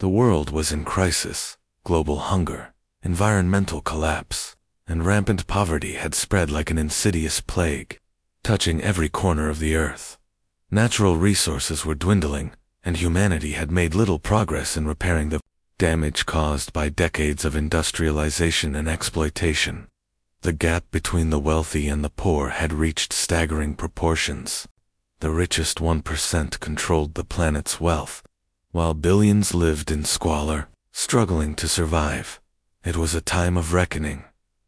The world was in crisis. Global hunger, environmental collapse, and rampant poverty had spread like an insidious plague, touching every corner of the earth. Natural resources were dwindling, and humanity had made little progress in repairing the damage caused by decades of industrialization and exploitation. The gap between the wealthy and the poor had reached staggering proportions. The richest 1% controlled the planet's wealth, while billions lived in squalor, struggling to survive. It was a time of reckoning.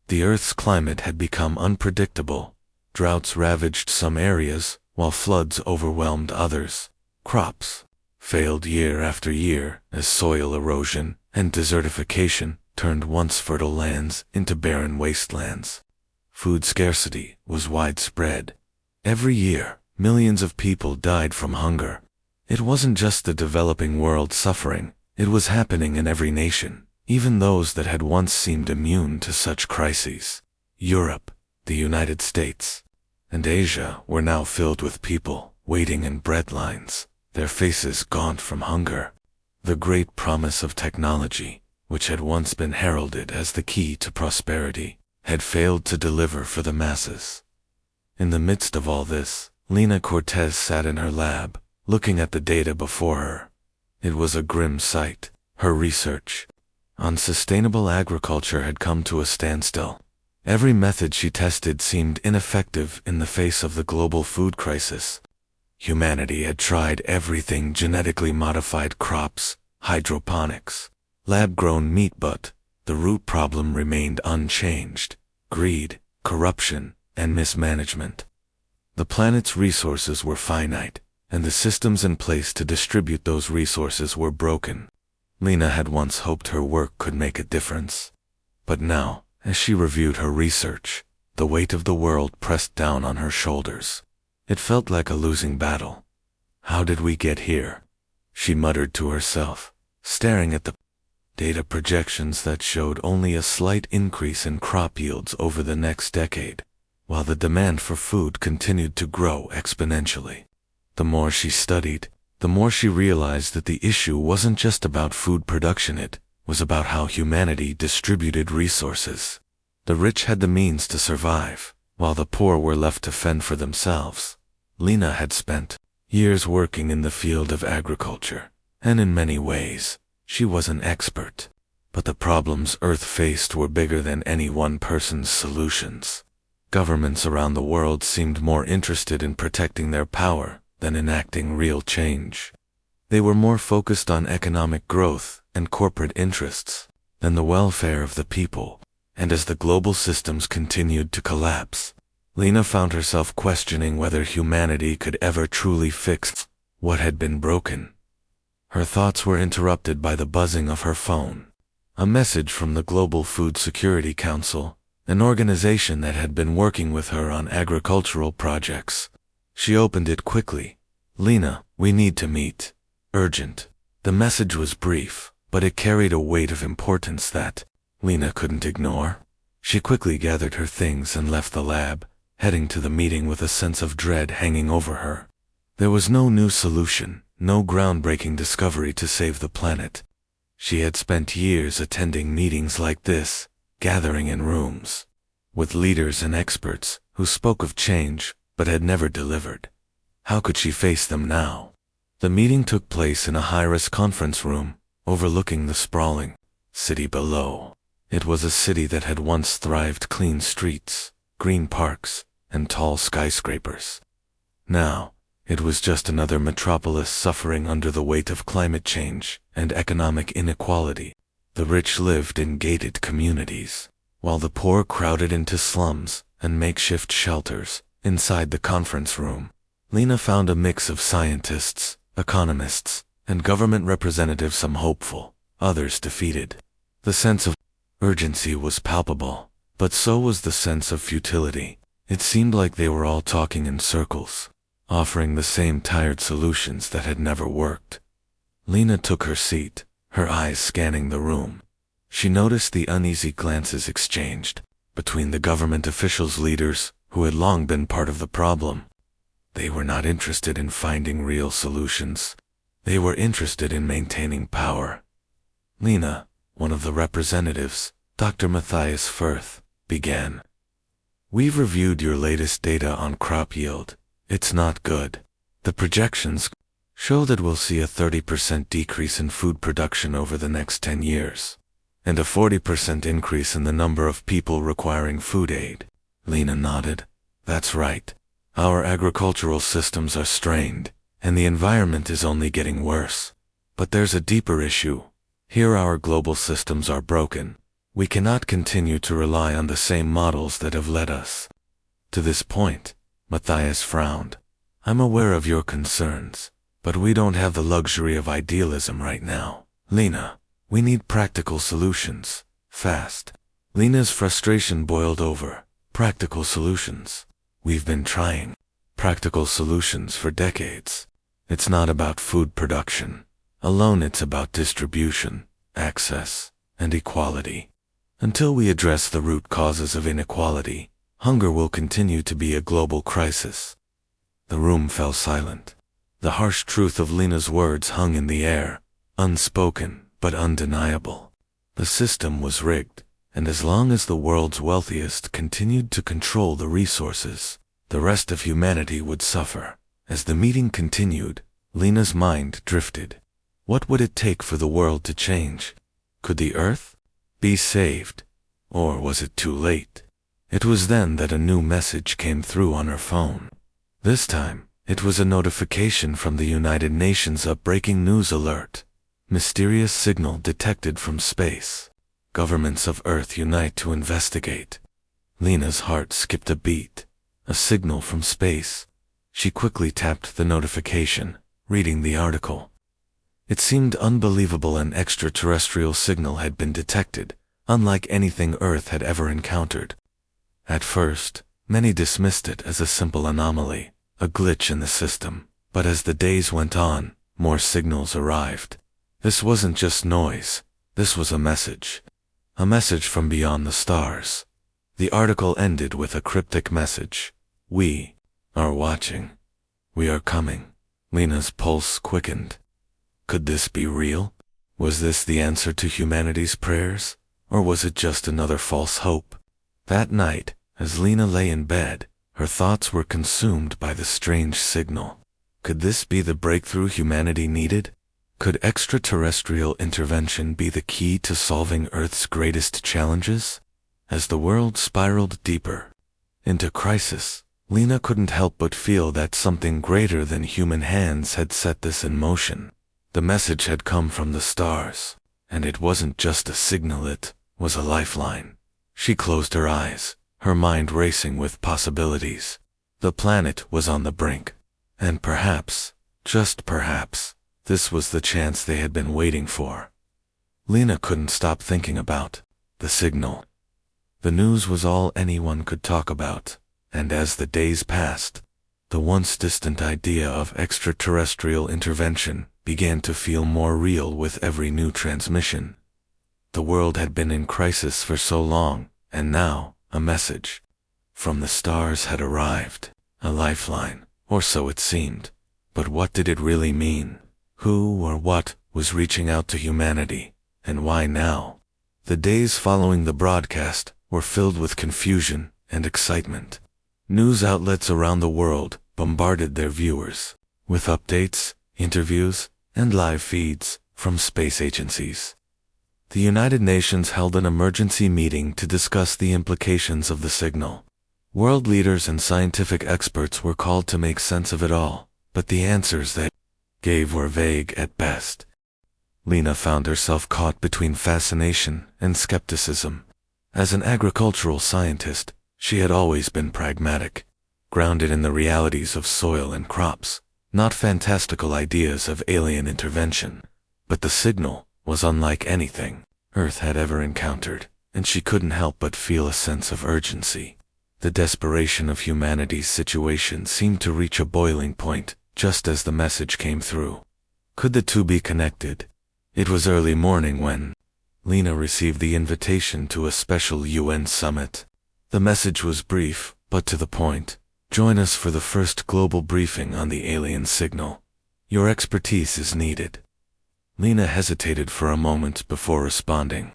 The Earth's climate had become unpredictable. Droughts ravaged some areas, while floods overwhelmed others. Crops failed year after year as soil erosion and desertification turned once fertile lands into barren wastelands. Food scarcity was widespread. Every year, millions of people died from hunger. It wasn't just the developing world suffering, it was happening in every nation, even those that had once seemed immune to such crises. Europe, the United States, and Asia were now filled with people waiting in bread lines, their faces gaunt from hunger. The great promise of technology, which had once been heralded as the key to prosperity, had failed to deliver for the masses. In the midst of all this, Lina Cortez sat in her lab, looking at the data before her. It was a grim sight. Her research on sustainable agriculture had come to a standstill. Every method she tested seemed ineffective in the face of the global food crisis. Humanity had tried everything: genetically modified crops, hydroponics, lab-grown meat, but the root problem remained unchanged: greed, corruption, and mismanagement. The planet's resources were finite, and the systems in place to distribute those resources were broken. Lina had once hoped her work could make a difference. But now, as she reviewed her research, the weight of the world pressed down on her shoulders. It felt like a losing battle. How did we get here? She muttered to herself, staring at the data projections that showed only a slight increase in crop yields over the next decade, while the demand for food continued to grow exponentially. The more she studied, the more she realized that the issue wasn't just about food production, it was about how humanity distributed resources. The rich had the means to survive, while the poor were left to fend for themselves. Lina had spent years working in the field of agriculture, and in many ways, she was an expert. But the problems Earth faced were bigger than any one person's solutions. Governments around the world seemed more interested in protecting their power than enacting real change. They were more focused on economic growth and corporate interests than the welfare of the people. And as the global systems continued to collapse, Lina found herself questioning whether humanity could ever truly fix what had been broken. Her thoughts were interrupted by the buzzing of her phone. A message from the Global Food Security Council, an organization that had been working with her on agricultural projects. She opened it quickly. "Lina, we need to meet. Urgent." The message was brief, but it carried a weight of importance that Lina couldn't ignore. She quickly gathered her things and left the lab, heading to the meeting with a sense of dread hanging over her. There was no new solution, no groundbreaking discovery to save the planet. She had spent years attending meetings like this, gathering in rooms with leaders and experts who spoke of change but had never delivered. How could she face them now? The meeting took place in a high-rise conference room overlooking the sprawling city below. It was a city that had once thrived: clean streets, green parks, and tall skyscrapers. Now, it was just another metropolis suffering under the weight of climate change and economic inequality. The rich lived in gated communities, while the poor crowded into slums and makeshift shelters. Inside the conference room, Lina found a mix of scientists, economists, and government representatives, some hopeful, others defeated. The sense of urgency was palpable, but so was the sense of futility. It seemed like they were all talking in circles, offering the same tired solutions that had never worked. Lina took her seat, her eyes scanning the room. She noticed the uneasy glances exchanged between the government officials, leaders who had long been part of the problem. They were not interested in finding real solutions. They were interested in maintaining power. Lena, one of the representatives, Dr. Matthias Firth, began. We've reviewed your latest data on crop yield. It's not good. The projections show that we'll see a 30% decrease in food production over the next 10 years, and a 40% increase in the number of people requiring food aid. Lena nodded. That's right. Our agricultural systems are strained, and the environment is only getting worse. But there's a deeper issue. Here our global systems are broken. We cannot continue to rely on the same models that have led us to this point. Matthias frowned. I'm aware of your concerns, but we don't have the luxury of idealism right now. Lena, we need practical solutions, fast. Lena's frustration boiled over. Practical solutions. We've been trying practical solutions for decades. It's not about food production alone, it's about distribution, access, and equality. Until we address the root causes of inequality, hunger will continue to be a global crisis. The room fell silent. The harsh truth of Lena's words hung in the air, unspoken but undeniable. The system was rigged, and as long as the world's wealthiest continued to control the resources, the rest of humanity would suffer. As the meeting continued, Lena's mind drifted. What would it take for the world to change? Could the Earth be saved? Or was it too late? It was then that a new message came through on her phone. This time, it was a notification from the United Nations, a breaking news alert. Mysterious signal detected from space. Governments of Earth unite to investigate. Lena's heart skipped a beat. A signal from space. She quickly tapped the notification, reading the article. It seemed unbelievable. An extraterrestrial signal had been detected, unlike anything Earth had ever encountered. At first, many dismissed it as a simple anomaly, a glitch in the system. But as the days went on, more signals arrived. This wasn't just noise. This was a message. A message from beyond the stars. The article ended with a cryptic message. We are watching. We are coming. Lena's pulse quickened. Could this be real? Was this the answer to humanity's prayers? Or was it just another false hope? That night, as Lena lay in bed, her thoughts were consumed by the strange signal. Could this be the breakthrough humanity needed? Could extraterrestrial intervention be the key to solving Earth's greatest challenges? As the world spiraled deeper into crisis, Lena couldn't help but feel that something greater than human hands had set this in motion. The message had come from the stars, and it wasn't just a signal, it was a lifeline. She closed her eyes, her mind racing with possibilities. The planet was on the brink, and perhaps, just perhaps, this was the chance they had been waiting for. Lena couldn't stop thinking about the signal. The news was all anyone could talk about, and as the days passed, the once distant idea of extraterrestrial intervention began to feel more real with every new transmission. The world had been in crisis for so long, and now, a message from the stars had arrived, a lifeline, or so it seemed. But what did it really mean? Who or what was reaching out to humanity, and why now? The days following the broadcast were filled with confusion and excitement. News outlets around the world bombarded their viewers with updates, interviews, and live feeds from space agencies. The United Nations held an emergency meeting to discuss the implications of the signal. World leaders and scientific experts were called to make sense of it all, but the answers they gave were vague at best. Lena found herself caught between fascination and skepticism. As an agricultural scientist, she had always been pragmatic, grounded in the realities of soil and crops, not fantastical ideas of alien intervention. But the signal was unlike anything Earth had ever encountered, and she couldn't help but feel a sense of urgency. The desperation of humanity's situation seemed to reach a boiling point just as the message came through. Could the two be connected? It was early morning when Lena received the invitation to a special UN summit. The message was brief, but to the point. Join us for the first global briefing on the alien signal. Your expertise is needed. Lena hesitated for a moment before responding.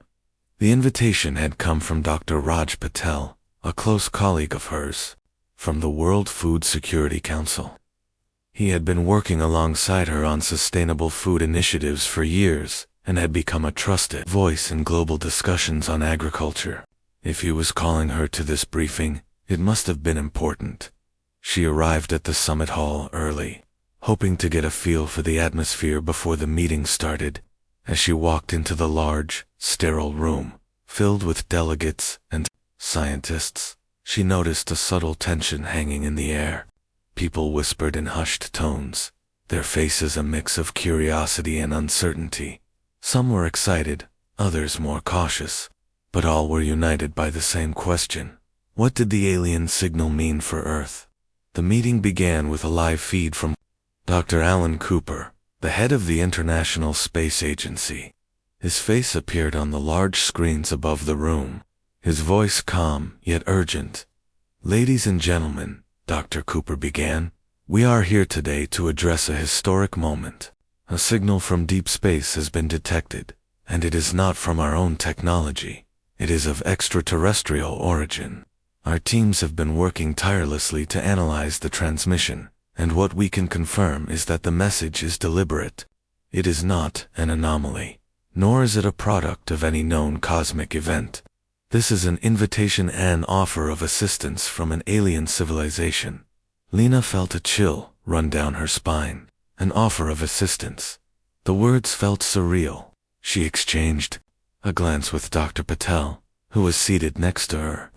The invitation had come from Dr. Raj Patel, a close colleague of hers, from the World Food Security Council. He had been working alongside her on sustainable food initiatives for years and had become a trusted voice in global discussions on agriculture. If he was calling her to this briefing, it must have been important. She arrived at the summit hall early, hoping to get a feel for the atmosphere before the meeting started. As she walked into the large, sterile room, filled with delegates and scientists, she noticed a subtle tension hanging in the air. People whispered in hushed tones, their faces a mix of curiosity and uncertainty. Some were excited, others more cautious, but all were united by the same question. What did the alien signal mean for Earth? The meeting began with a live feed from Dr. Alan Cooper, the head of the International Space Agency. His face appeared on the large screens above the room, his voice calm yet urgent. "Ladies and gentlemen," Dr. Cooper began, "we are here today to address a historic moment. A signal from deep space has been detected, and it is not from our own technology. It is of extraterrestrial origin. Our teams have been working tirelessly to analyze the transmission, and what we can confirm is that the message is deliberate. It is not an anomaly, nor is it a product of any known cosmic event. This is an invitation and offer of assistance from an alien civilization." Lena felt a chill run down her spine. An offer of assistance. The words felt surreal. She exchanged a glance with Dr. Patel, who was seated next to her.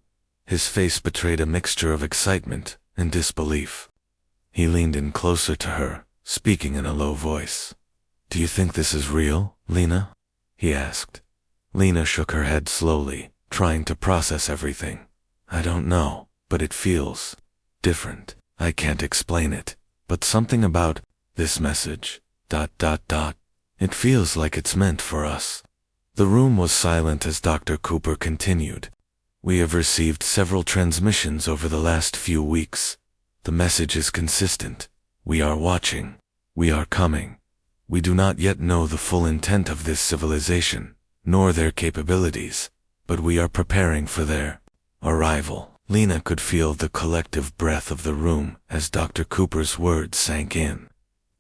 His face betrayed a mixture of excitement and disbelief. He leaned in closer to her, speaking in a low voice. "Do you think this is real, Lena?" he asked. Lena shook her head slowly, trying to process everything. "I don't know, but it feels different. I can't explain it, but something about this message, ... It feels like it's meant for us." The room was silent as Dr. Cooper continued. "We have received several transmissions over the last few weeks. The message is consistent. We are watching. We are coming. We do not yet know the full intent of this civilization, nor their capabilities, but we are preparing for their arrival." Lena could feel the collective breath of the room as Dr. Cooper's words sank in.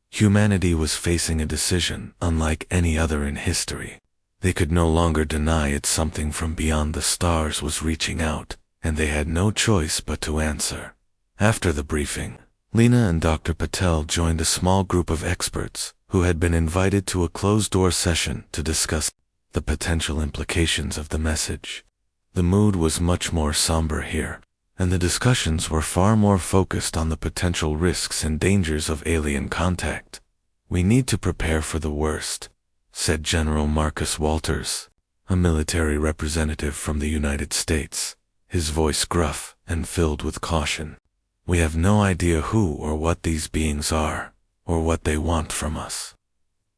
Humanity was facing a decision unlike any other in history. They could no longer deny it. Something from beyond the stars was reaching out, and they had no choice but to answer. After the briefing, Lena and Dr. Patel joined a small group of experts who had been invited to a closed-door session to discuss the potential implications of the message. The mood was much more somber here, and the discussions were far more focused on the potential risks and dangers of alien contact. "We need to prepare for the worst," said General Marcus Walters, a military representative from the United States, his voice gruff and filled with caution. "We have no idea who or what these beings are, or what they want from us.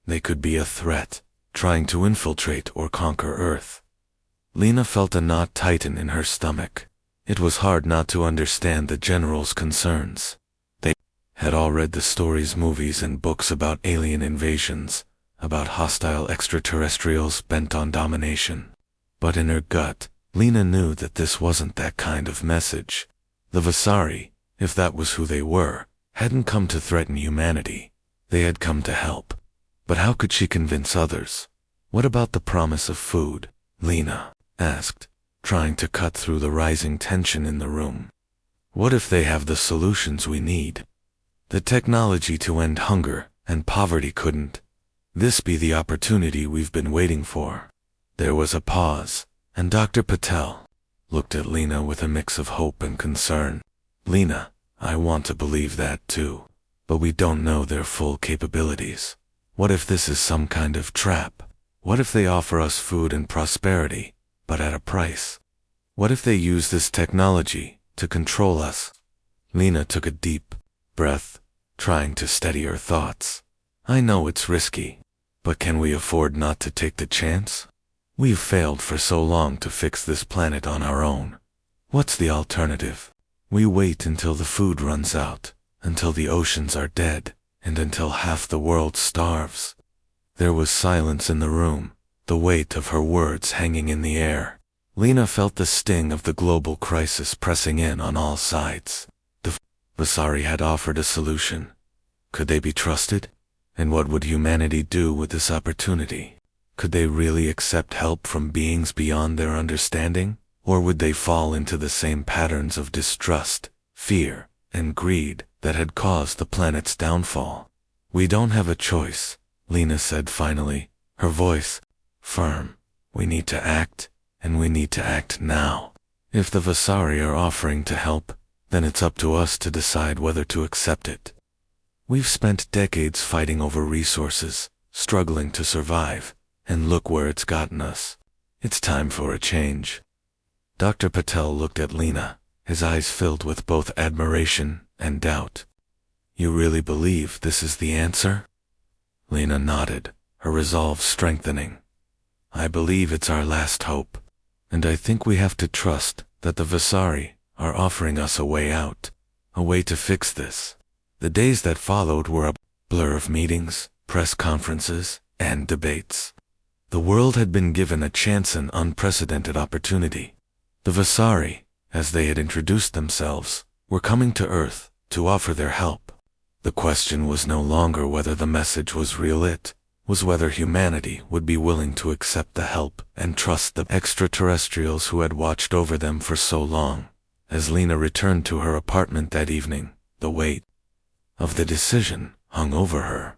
They could be a threat, trying to infiltrate or conquer Earth." Lena felt a knot tighten in her stomach. It was hard not to understand the general's concerns. They had all read the stories, movies, and books about alien invasions, about hostile extraterrestrials bent on domination. But in her gut, Lena knew that this wasn't that kind of message. The Vasari, if that was who they were, hadn't come to threaten humanity. They had come to help. But how could she convince others? "What about the promise of food?" Lena asked, trying to cut through the rising tension in the room. "What if they have the solutions we need? The technology to end hunger and poverty couldn't this be the opportunity we've been waiting for?" There was a pause, and Dr. Patel looked at Lena with a mix of hope and concern. "Lena, I want to believe that too, but we don't know their full capabilities. What if this is some kind of trap? What if they offer us food and prosperity, but at a price? What if they use this technology to control us?" Lena took a deep breath, trying to steady her thoughts. "I know it's risky, but can we afford not to take the chance? We've failed for so long to fix this planet on our own. What's the alternative? We wait until the food runs out, until the oceans are dead, and until half the world starves. There was silence in the room, the weight of her words hanging in the air. Lena felt the sting of the global crisis pressing in on all sides. The Vasari had offered a solution. Could they be trusted? And what would humanity do with this opportunity? Could they really accept help from beings beyond their understanding? Or would they fall into the same patterns of distrust, fear, and greed that had caused the planet's downfall? We don't have a choice, Lena said finally, her voice firm. We need to act, and we need to act now. If the Vasari are offering to help, then it's up to us to decide whether to accept it. We've spent decades fighting over resources, struggling to survive, and look where it's gotten us. It's time for a change. Dr. Patel looked at Lena, his eyes filled with both admiration and doubt. You really believe this is the answer? Lena nodded, her resolve strengthening. I believe it's our last hope, and I think we have to trust that the Vasari are offering us a way out, a way to fix this. The days that followed were a blur of meetings, press conferences, and debates. The world had been given a chance, an unprecedented opportunity. The Vasari, as they had introduced themselves, were coming to Earth to offer their help. The question was no longer whether the message was real, it was whether humanity would be willing to accept the help and trust the extraterrestrials who had watched over them for so long. As Lena returned to her apartment that evening, the weight of the decision hung over her.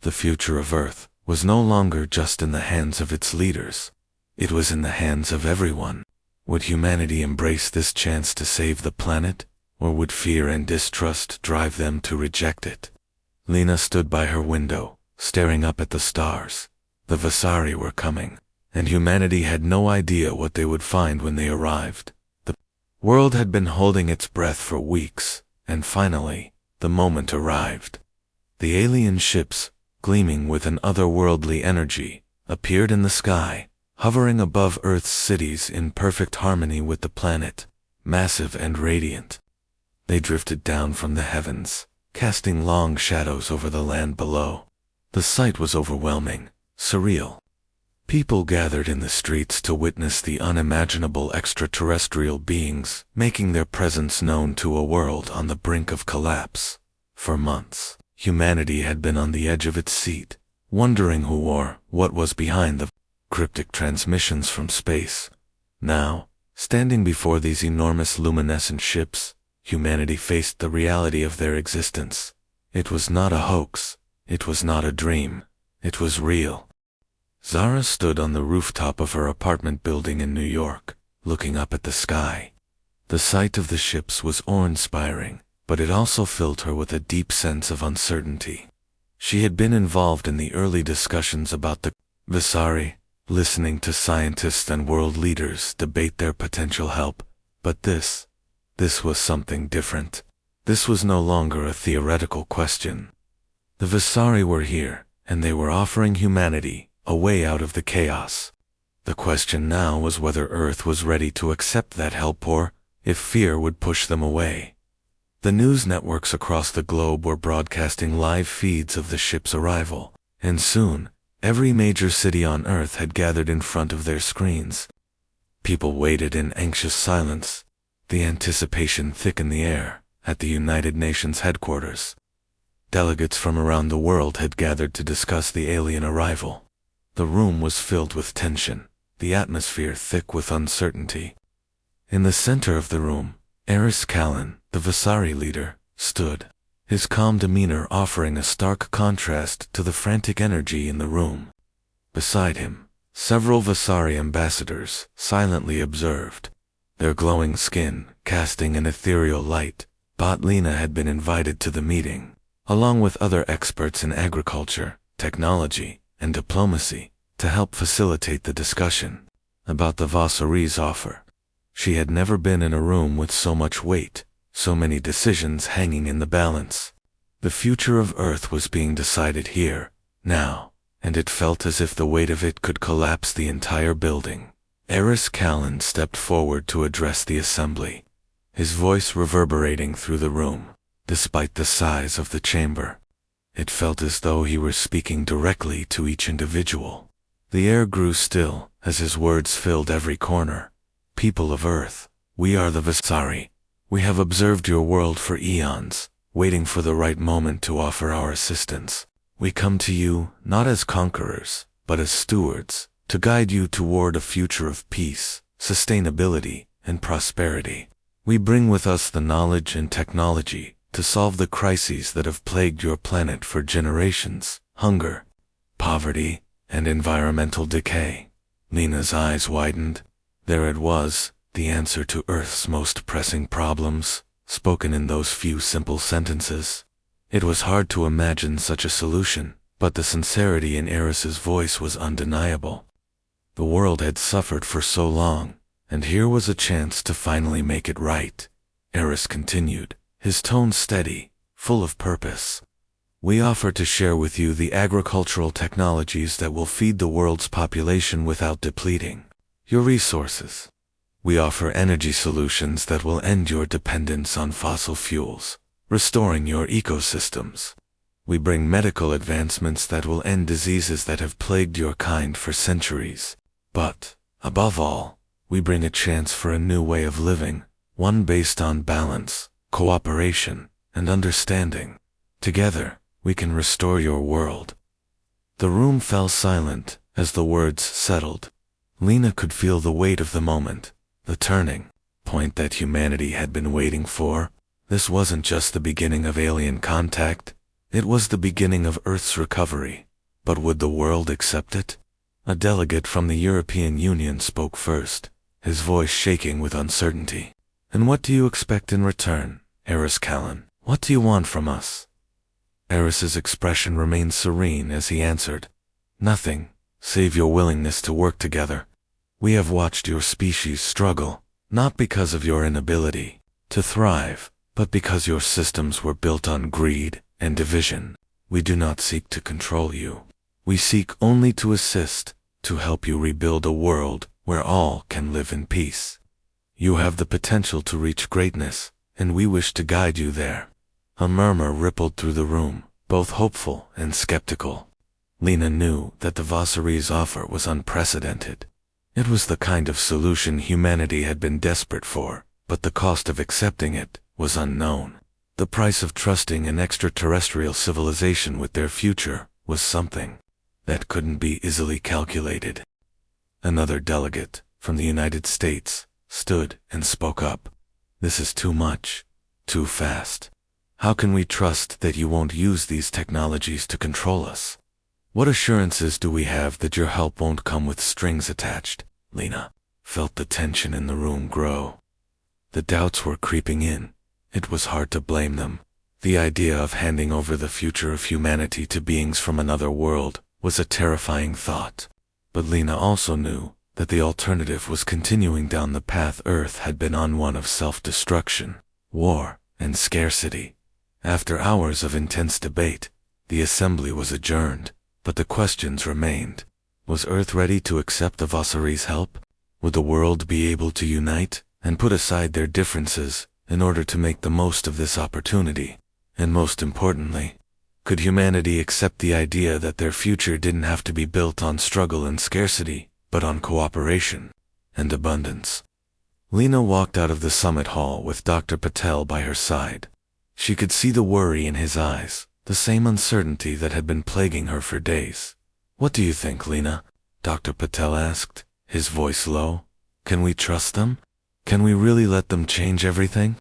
The future of Earth was no longer just in the hands of its leaders. It was in the hands of everyone. Would humanity embrace this chance to save the planet, or would fear and distrust drive them to reject it? Lena stood by her window, staring up at the stars. The Vasari were coming, and humanity had no idea what they would find when they arrived. The world had been holding its breath for weeks, and finally, the moment arrived. The alien ships, gleaming with an otherworldly energy, appeared in the sky, hovering above Earth's cities in perfect harmony with the planet, massive and radiant. They drifted down from the heavens, casting long shadows over the land below. The sight was overwhelming, surreal. People gathered in the streets to witness the unimaginable extraterrestrial beings making their presence known to a world on the brink of collapse. For months, humanity had been on the edge of its seat, wondering who or what was behind the cryptic transmissions from space. Now, standing before these enormous luminescent ships, humanity faced the reality of their existence. It was not a hoax. It was not a dream. It was real. Zara stood on the rooftop of her apartment building in New York, looking up at the sky. The sight of the ships was awe-inspiring, but it also filled her with a deep sense of uncertainty. She had been involved in the early discussions about the Vasari, listening to scientists and world leaders debate their potential help, but this was something different. This was no longer a theoretical question. The Vasari were here, and they were offering humanity a way out of the chaos. The question now was whether Earth was ready to accept that help or if fear would push them away. The news networks across the globe were broadcasting live feeds of the ship's arrival, and soon, every major city on Earth had gathered in front of their screens. People waited in anxious silence, the anticipation thick in the air. At the United Nations headquarters, delegates from around the world had gathered to discuss the alien arrival. The room was filled with tension, the atmosphere thick with uncertainty. In the center of the room, Eris Callan, the Vasari leader, stood, his calm demeanor offering a stark contrast to the frantic energy in the room. Beside him, several Vasari ambassadors silently observed, their glowing skin casting an ethereal light. Lena had been invited to the meeting, along with other experts in agriculture, technology, and diplomacy, to help facilitate the discussion about the Vasari's offer. She had never been in a room with so much weight, so many decisions hanging in the balance. The future of Earth was being decided here, now, and it felt as if the weight of it could collapse the entire building. Eris Callan stepped forward to address the assembly, his voice reverberating through the room, despite the size of the chamber. It felt as though he were speaking directly to each individual. The air grew still as his words filled every corner. People of Earth, we are the Vasari. We have observed your world for eons, waiting for the right moment to offer our assistance. We come to you not as conquerors, but as stewards, to guide you toward a future of peace, sustainability, and prosperity. We bring with us the knowledge and technology to solve the crises that have plagued your planet for generations: hunger, poverty, and environmental decay. Lena's eyes widened. There it was, the answer to Earth's most pressing problems, spoken in those few simple sentences. It was hard to imagine such a solution, but the sincerity in Eris's voice was undeniable. The world had suffered for so long, and here was a chance to finally make it right. Eris continued, his tone steady, full of purpose. We offer to share with you the agricultural technologies that will feed the world's population without depleting your resources. We offer energy solutions that will end your dependence on fossil fuels, restoring your ecosystems. We bring medical advancements that will end diseases that have plagued your kind for centuries. But, above all, we bring a chance for a new way of living, one based on balance, cooperation, and understanding. Together, we can restore your world. The room fell silent as the words settled. Lena could feel the weight of the moment, the turning point that humanity had been waiting for. This wasn't just the beginning of alien contact, it was the beginning of Earth's recovery. But would the world accept it? A delegate from the European Union spoke first, his voice shaking with uncertainty. And what do you expect in return, Eris Callan? What do you want from us? Eris's expression remained serene as he answered, Nothing, save your willingness to work together. We have watched your species struggle, not because of your inability to thrive, but because your systems were built on greed and division. We do not seek to control you. We seek only to assist, to help you rebuild a world where all can live in peace. You have the potential to reach greatness, and we wish to guide you there. A murmur rippled through the room, both hopeful and skeptical. Lena knew that the Vasari's offer was unprecedented. It was the kind of solution humanity had been desperate for, but the cost of accepting it was unknown. The price of trusting an extraterrestrial civilization with their future was something that couldn't be easily calculated. Another delegate, from the United States, stood and spoke up. This is too much, too fast. How can we trust that you won't use these technologies to control us? What assurances do we have that your help won't come with strings attached? Lena felt the tension in the room grow. The doubts were creeping in. It was hard to blame them. The idea of handing over the future of humanity to beings from another world was a terrifying thought. But Lena also knew that the alternative was continuing down the path Earth had been on, one of self-destruction, war, and scarcity. After hours of intense debate, the assembly was adjourned, but the questions remained. Was Earth ready to accept the Vasari's help? Would the world be able to unite and put aside their differences in order to make the most of this opportunity? And most importantly, could humanity accept the idea that their future didn't have to be built on struggle and scarcity, but on cooperation and abundance? Lena walked out of the summit hall with Dr. Patel by her side. She could see the worry in his eyes, the same uncertainty that had been plaguing her for days. What do you think, Lena? Dr. Patel asked, his voice low. Can we trust them? Can we really let them change everything?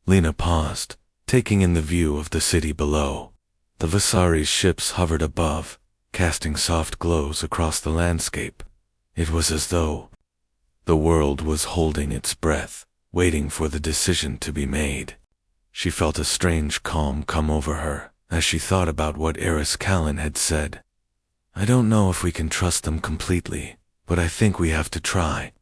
Lena paused, taking in the view of the city below. The Vasari's ships hovered above, casting soft glows across the landscape. It was as though the world was holding its breath, waiting for the decision to be made. She felt a strange calm come over her as she thought about what Eris Callan had said. I don't know if we can trust them completely, but I think we have to try.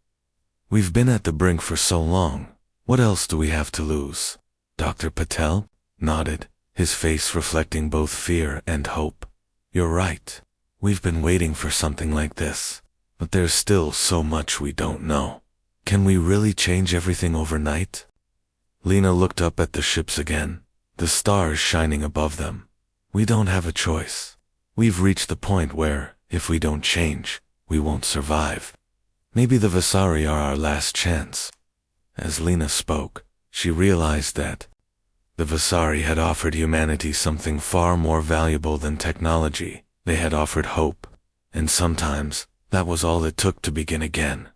We've been at the brink for so long. What else do we have to lose? Dr. Patel nodded, his face reflecting both fear and hope. You're right. We've been waiting for something like this, but there's still so much we don't know. Can we really change everything overnight? Lena looked up at the ships again, the stars shining above them. We don't have a choice. We've reached the point where, if we don't change, we won't survive. Maybe the Vasari are our last chance." As Lena spoke, she realized that the Vasari had offered humanity something far more valuable than technology. They had offered hope, and sometimes that was all it took to begin again.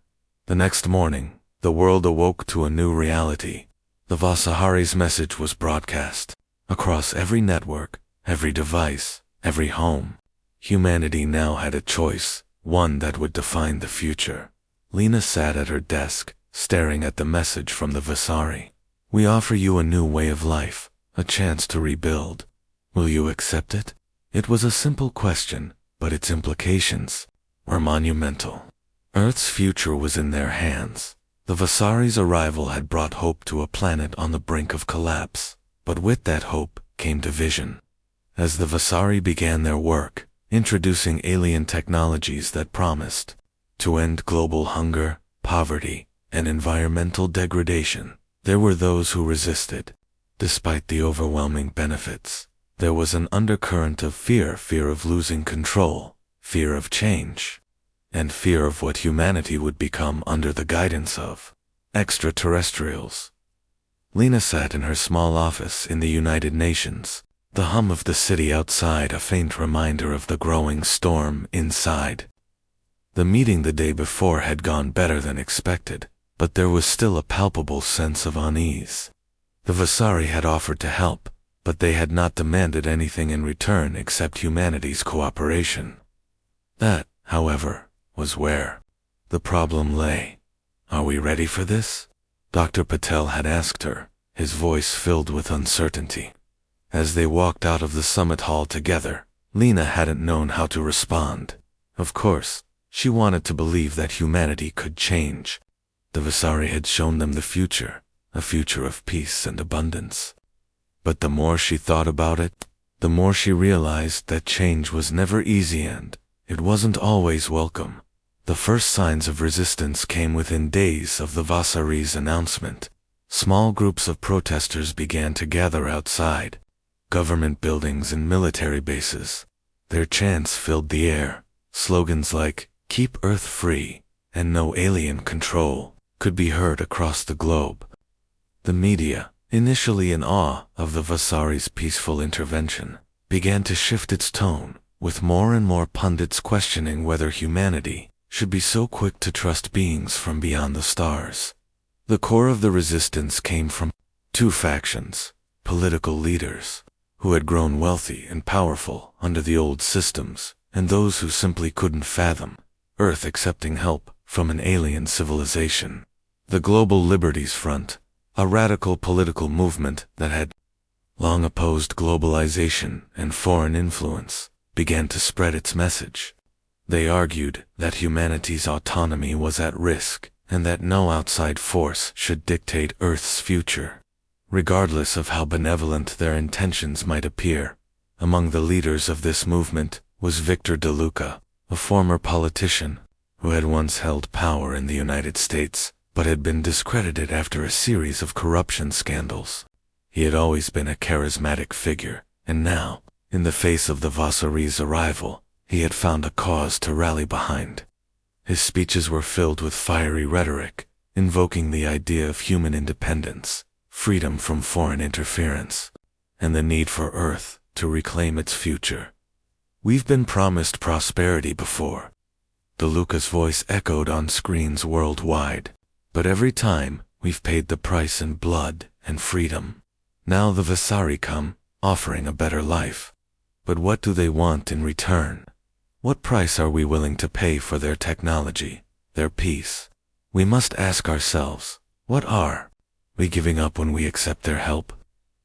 The next morning, the world awoke to a new reality. The Vasari's message was broadcast across every network, every device, every home. Humanity now had a choice, one that would define the future. Lena sat at her desk, staring at the message from the Vasari. "We offer you a new way of life, a chance to rebuild. Will you accept it?" It was a simple question, but its implications were monumental. Earth's future was in their hands. The Vasari's arrival had brought hope to a planet on the brink of collapse, but with that hope came division. As the Vasari began their work, introducing alien technologies that promised to end global hunger, poverty, and environmental degradation, there were those who resisted. Despite the overwhelming benefits, there was an undercurrent of fear of losing control, fear of change, and fear of what humanity would become under the guidance of extraterrestrials. Lena sat in her small office in the United Nations, the hum of the city outside a faint reminder of the growing storm inside. The meeting the day before had gone better than expected, but there was still a palpable sense of unease. The Vasari had offered to help, but they had not demanded anything in return except humanity's cooperation. That, however, was where the problem lay. "Are we ready for this?" Dr. Patel had asked her, his voice filled with uncertainty. As they walked out of the summit hall together, Lena hadn't known how to respond. Of course, she wanted to believe that humanity could change. The Vasari had shown them the future, a future of peace and abundance. But the more she thought about it, the more she realized that change was never easy and it wasn't always welcome. The first signs of resistance came within days of the Vasari's announcement. Small groups of protesters began to gather outside government buildings and military bases. Their chants filled the air. Slogans like, "Keep Earth free," and "No alien control," could be heard across the globe. The media, initially in awe of the Vasari's peaceful intervention, began to shift its tone, with more and more pundits questioning whether humanity should be so quick to trust beings from beyond the stars. The core of the resistance came from two factions: political leaders, who had grown wealthy and powerful under the old systems, and those who simply couldn't fathom Earth accepting help from an alien civilization. The Global Liberties Front, a radical political movement that had long opposed globalization and foreign influence, began to spread its message. They argued that humanity's autonomy was at risk and that no outside force should dictate Earth's future, regardless of how benevolent their intentions might appear. Among the leaders of this movement was Victor De Luca, a former politician who had once held power in the United States, but had been discredited after a series of corruption scandals. He had always been a charismatic figure, and now, in the face of the Vasari's arrival, he had found a cause to rally behind. His speeches were filled with fiery rhetoric, invoking the idea of human independence, freedom from foreign interference, and the need for Earth to reclaim its future. "We've been promised prosperity before," De Luca's voice echoed on screens worldwide. "But every time, we've paid the price in blood and freedom. Now the Vasari come, offering a better life. But what do they want in return? What price are we willing to pay for their technology, their peace? We must ask ourselves, what are we giving up when we accept their help?"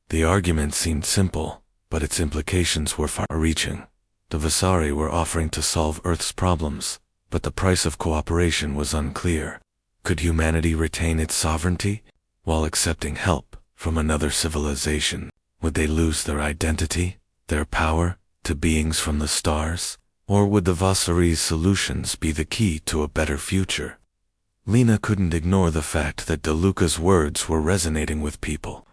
The argument seemed simple, but its implications were far-reaching. The Vasari were offering to solve Earth's problems, but the price of cooperation was unclear. Could humanity retain its sovereignty while accepting help from another civilization? Would they lose their identity, their power, to beings from the stars? Or would the Vasari's solutions be the key to a better future? Lena couldn't ignore the fact that De Luca's words were resonating with people.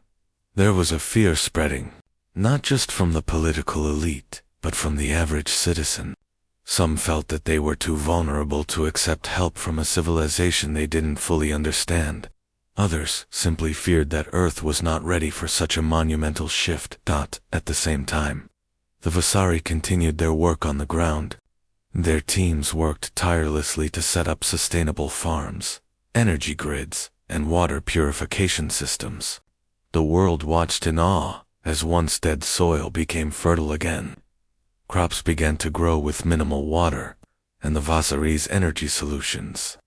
There was a fear spreading Not just from the political elite, but from the average citizen. Some felt that they were too vulnerable to accept help from a civilization they didn't fully understand. Others simply feared that Earth was not ready for such a monumental shift. At the same time, the Vasari continued their work on the ground. Their teams worked tirelessly to set up sustainable farms, energy grids, and water purification systems. The world watched in awe as once dead soil became fertile again. Crops began to grow with minimal water, and the Vasari's energy solutions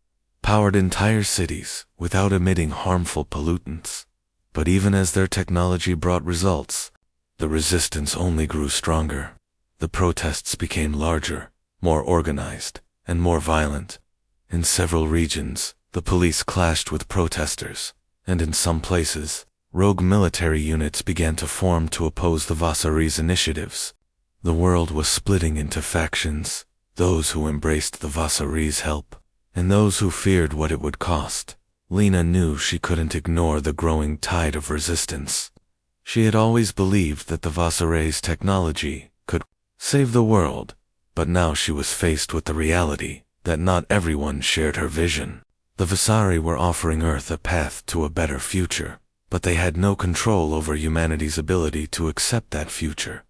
powered entire cities without emitting harmful pollutants. But even as their technology brought results, the resistance only grew stronger. The protests became larger, more organized, and more violent. In several regions, the police clashed with protesters, and in some places, rogue military units began to form to oppose the Vasari's initiatives. The world was splitting into factions, those who embraced the Vasari's help, and those who feared what it would cost. Lena knew she couldn't ignore the growing tide of resistance. She had always believed that the Vasari's technology could save the world, but now she was faced with the reality that not everyone shared her vision. The Vasari were offering Earth a path to a better future, but they had no control over humanity's ability to accept that future.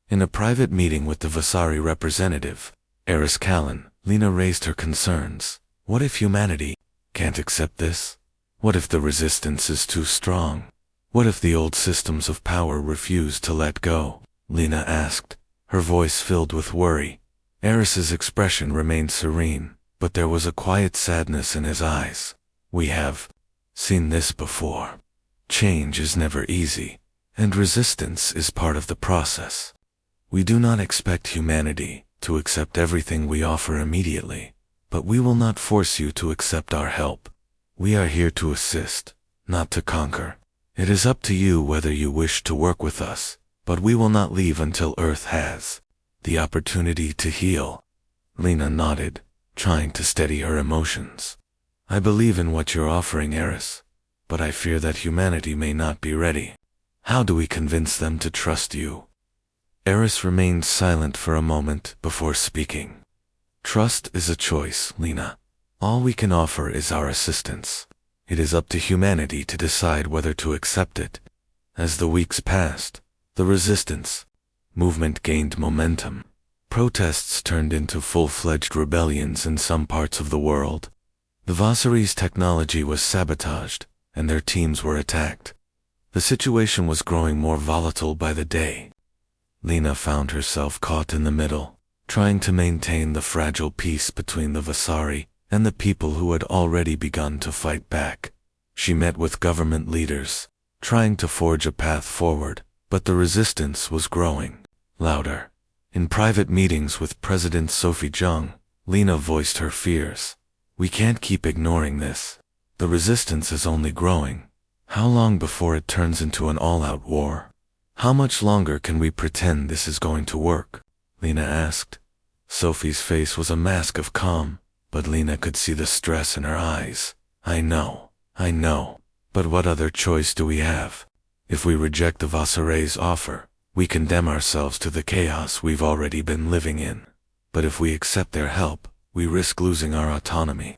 In a private meeting with the Vasari representative, Eris Callan, Lena raised her concerns. What if humanity can't accept this? What if the resistance is too strong? What if the old systems of power refuse to let go? Lena asked, her voice filled with worry. Eris's expression remained serene, but there was a quiet sadness in his eyes. We have seen this before. Change is never easy, and resistance is part of the process. We do not expect humanity to accept everything we offer immediately, but we will not force you to accept our help. We are here to assist, not to conquer. It is up to you whether you wish to work with us, but we will not leave until Earth has the opportunity to heal. Lena nodded, trying to steady her emotions. I believe in what you're offering, Eris, but I fear that humanity may not be ready. How do we convince them to trust you? Eris remained silent for a moment before speaking. Trust is a choice, Lena. All we can offer is our assistance. It is up to humanity to decide whether to accept it. As the weeks passed, the resistance movement gained momentum. Protests turned into full-fledged rebellions in some parts of the world. The Vasari's technology was sabotaged, and their teams were attacked. The situation was growing more volatile by the day. Lena found herself caught in the middle, trying to maintain the fragile peace between the Vasari and the people who had already begun to fight back. She met with government leaders, trying to forge a path forward, but the resistance was growing louder. In private meetings with President Sophie Jung, Lena voiced her fears. We can't keep ignoring this. The resistance is only growing. How long before it turns into an all-out war? How much longer can we pretend this is going to work? Lena asked. Sophie's face was a mask of calm, but Lena could see the stress in her eyes. I know, but what other choice do we have? If we reject the Vasari's offer, we condemn ourselves to the chaos we've already been living in. But if we accept their help, we risk losing our autonomy.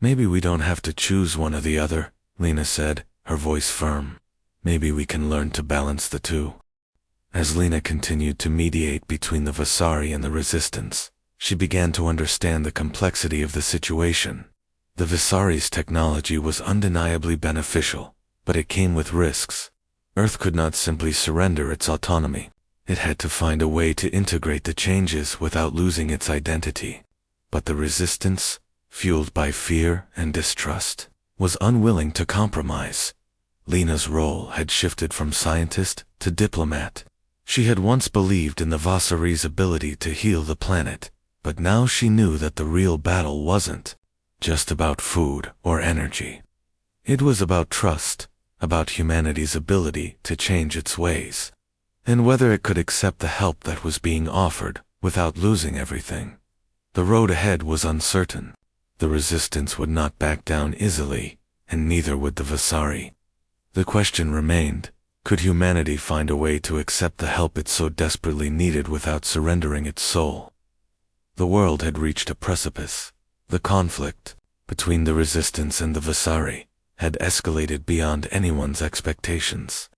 Maybe we don't have to choose one or the other, Lena said, her voice firm. Maybe we can learn to balance the two. As Lena continued to mediate between the Vasari and the resistance, she began to understand the complexity of the situation. The Vasari's technology was undeniably beneficial, but it came with risks. Earth could not simply surrender its autonomy. It had to find a way to integrate the changes without losing its identity. But the resistance, fueled by fear and distrust, was unwilling to compromise. Lena's role had shifted from scientist to diplomat. She had once believed in the Vasari's ability to heal the planet, but now she knew that the real battle wasn't just about food or energy. It was about trust, about humanity's ability to change its ways, and whether it could accept the help that was being offered without losing everything. The road ahead was uncertain. The resistance would not back down easily, and neither would the Vasari. The question remained, Could humanity find a way to accept the help it so desperately needed without surrendering its soul? The world had reached a precipice. The conflict between the resistance and the Vasari had escalated beyond anyone's expectations.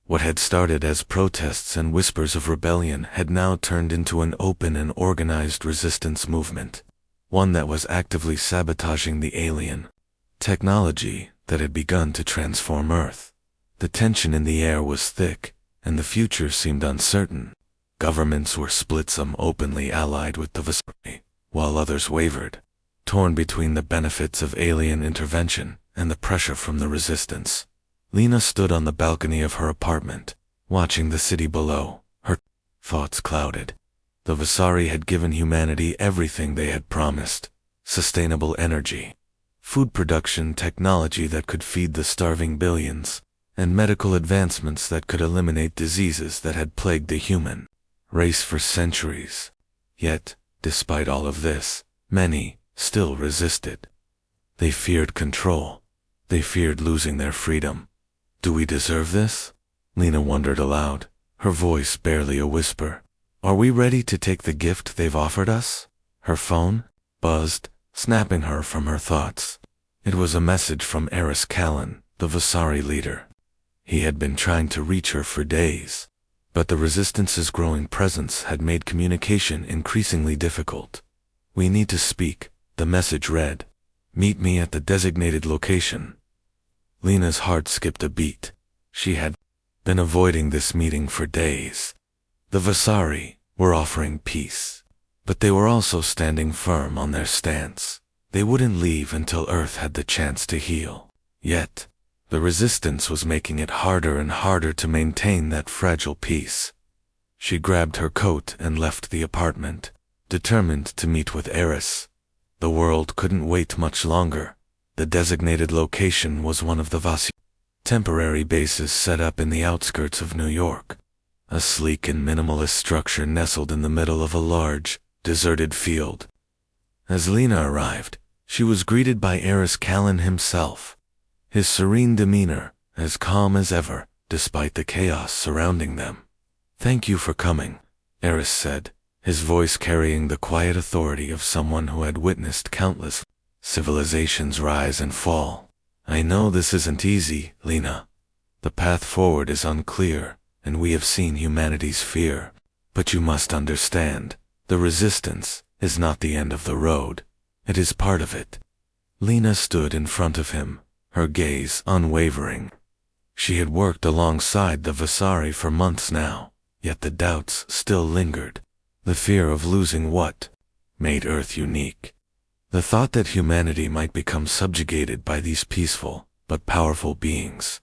What had started as protests and whispers of rebellion had now turned into an open and organized resistance movement, one that was actively sabotaging the alien technology that had begun to transform Earth. The tension in the air was thick, and the future seemed uncertain. Governments were split, some openly allied with the Vasari, while others wavered, torn between the benefits of alien intervention and the pressure from the resistance. Lena stood on the balcony of her apartment, watching the city below. Her thoughts clouded. The Vasari had given humanity everything they had promised: sustainable energy, food production technology that could feed the starving billions, and medical advancements that could eliminate diseases that had plagued the human race for centuries. Yet, despite all of this, many still resisted. They feared control. They feared losing their freedom. Do we deserve this? Lena wondered aloud, her voice barely a whisper. Are we ready to take the gift they've offered us? Her phone buzzed, snapping her from her thoughts. It was a message from Eris Callan, the Vasari leader. He had been trying to reach her for days, but the Resistance's growing presence had made communication increasingly difficult. We need to speak, the message read. Meet me at the designated location. Lena's heart skipped a beat. She had been avoiding this meeting for days. The Vasari were offering peace, but they were also standing firm on their stance. They wouldn't leave until Earth had the chance to heal. Yet, the Resistance was making it harder and harder to maintain that fragile peace. She grabbed her coat and left the apartment, determined to meet with Eris. The world couldn't wait much longer. The designated location was one of the Vasari temporary bases set up in the outskirts of New York. A sleek and minimalist structure nestled in the middle of a large, deserted field. As Lena arrived, she was greeted by Eris Callan himself. His serene demeanor, as calm as ever, despite the chaos surrounding them. Thank you for coming, Eris said, his voice carrying the quiet authority of someone who had witnessed countless civilizations rise and fall. I know this isn't easy, Lena. The path forward is unclear, and we have seen humanity's fear. But you must understand, the Resistance is not the end of the road. It is part of it. Lena stood in front of him, her gaze unwavering. She had worked alongside the Vasari for months now, yet the doubts still lingered. The fear of losing what made Earth unique. The thought that humanity might become subjugated by these peaceful but powerful beings.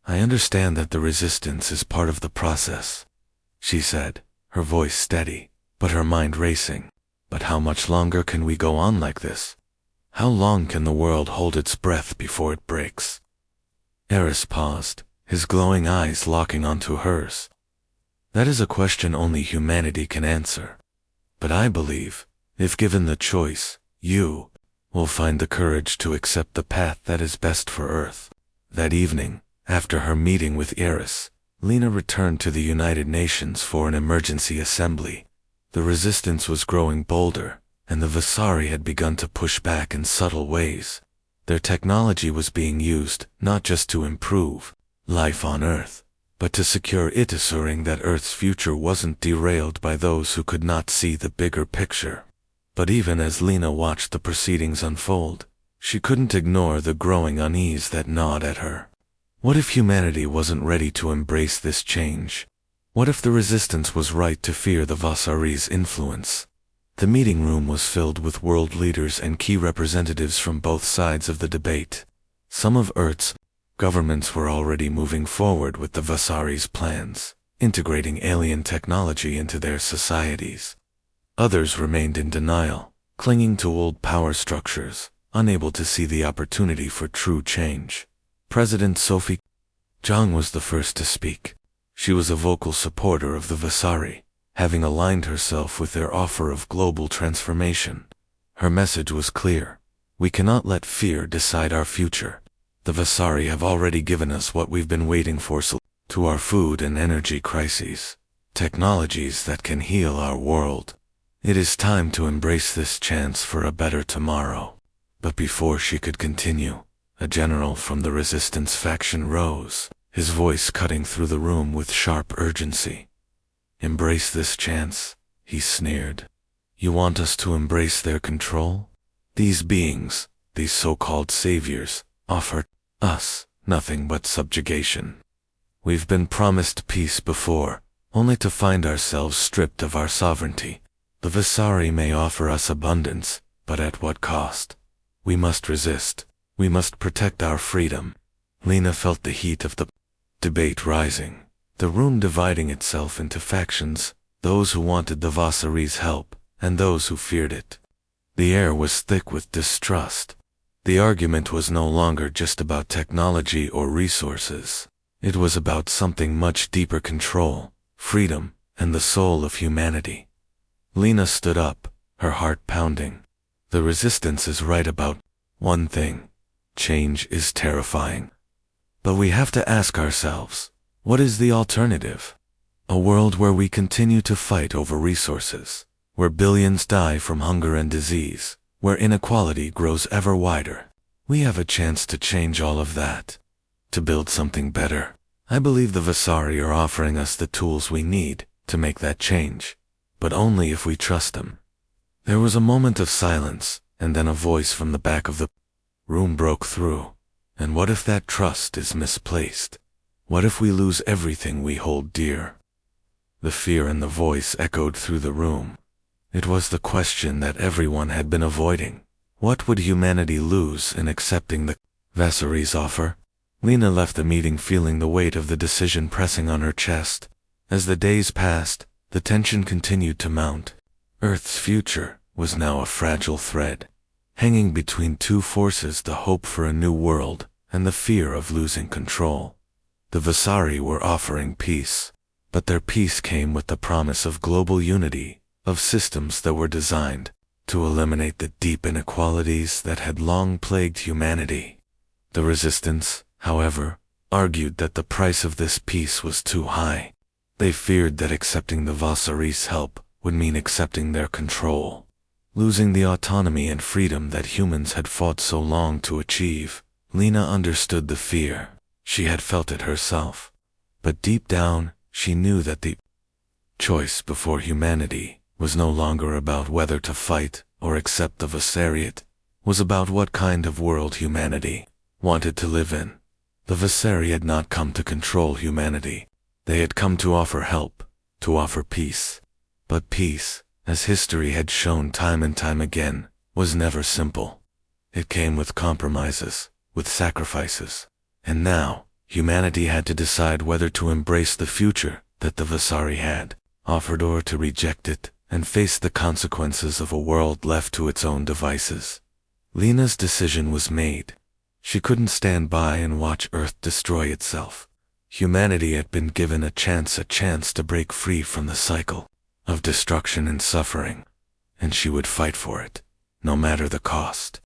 I understand that the Resistance is part of the process, she said, her voice steady, but her mind racing. But how much longer can we go on like this? How long can the world hold its breath before it breaks? Eris paused, his glowing eyes locking onto hers. That is a question only humanity can answer. But I believe, if given the choice, you will find the courage to accept the path that is best for Earth. That evening, after her meeting with Eris, Lena returned to the United Nations for an emergency assembly. The Resistance was growing bolder, and the Vasari had begun to push back in subtle ways. Their technology was being used not just to improve life on Earth, but to secure it, assuring that Earth's future wasn't derailed by those who could not see the bigger picture. But even as Lena watched the proceedings unfold, she couldn't ignore the growing unease that gnawed at her. What if humanity wasn't ready to embrace this change? What if the Resistance was right to fear the Vasari's influence? The meeting room was filled with world leaders and key representatives from both sides of the debate. Some of Earth's governments were already moving forward with the Vasari's plans, integrating alien technology into their societies. Others remained in denial, clinging to old power structures, unable to see the opportunity for true change. President Sophie Zhang was the first to speak. She was a vocal supporter of the Vasari, having aligned herself with their offer of global transformation. Her message was clear. We cannot let fear decide our future. The Vasari have already given us what we've been waiting for, so to our food and energy crises, technologies that can heal our world. It is time to embrace this chance for a better tomorrow. But before she could continue, a general from the resistance faction rose, his voice cutting through the room with sharp urgency. "Embrace this chance," he sneered. "You want us to embrace their control? These beings, these so-called saviors, offer us nothing but subjugation. We've been promised peace before, only to find ourselves stripped of our sovereignty. The Visari may offer us abundance, but at what cost? We must resist. We must protect our freedom." Lena felt the heat of the debate rising, the room dividing itself into factions, those who wanted the Vasari's help, and those who feared it. The air was thick with distrust. The argument was no longer just about technology or resources. It was about something much deeper: control, freedom, and the soul of humanity. Lena stood up, her heart pounding. The resistance is right about one thing. Change is terrifying. But we have to ask ourselves, what is the alternative? A world where we continue to fight over resources, where billions die from hunger and disease, where inequality grows ever wider. We have a chance to change all of that, to build something better. I believe the Vasari are offering us the tools we need to make that change, but only if we trust them. There was a moment of silence, and then a voice from the back of the room broke through. And what if that trust is misplaced? What if we lose everything we hold dear? The fear in the voice echoed through the room. It was the question that everyone had been avoiding. What would humanity lose in accepting the Vasari's offer? Lena left the meeting feeling the weight of the decision pressing on her chest. As the days passed, the tension continued to mount. Earth's future was now a fragile thread, hanging between two forces: the hope for a new world and the fear of losing control. The Vasari were offering peace, but their peace came with the promise of global unity, of systems that were designed to eliminate the deep inequalities that had long plagued humanity. The resistance, however, argued that the price of this peace was too high. They feared that accepting the Vasari's help would mean accepting their control, losing the autonomy and freedom that humans had fought so long to achieve. Lena understood the fear. She had felt it herself. But deep down, she knew that the choice before humanity was no longer about whether to fight or accept the Vasariate, was about what kind of world humanity wanted to live in. The Vasari had not come to control humanity. They had come to offer help, to offer peace. But peace, as history had shown time and time again, was never simple. It came with compromises, with sacrifices. And now, humanity had to decide whether to embrace the future that the Vasari had offered or to reject it and face the consequences of a world left to its own devices. Lena's decision was made. She couldn't stand by and watch Earth destroy itself. Humanity had been given a chance to break free from the cycle of destruction and suffering, and she would fight for it, no matter the cost.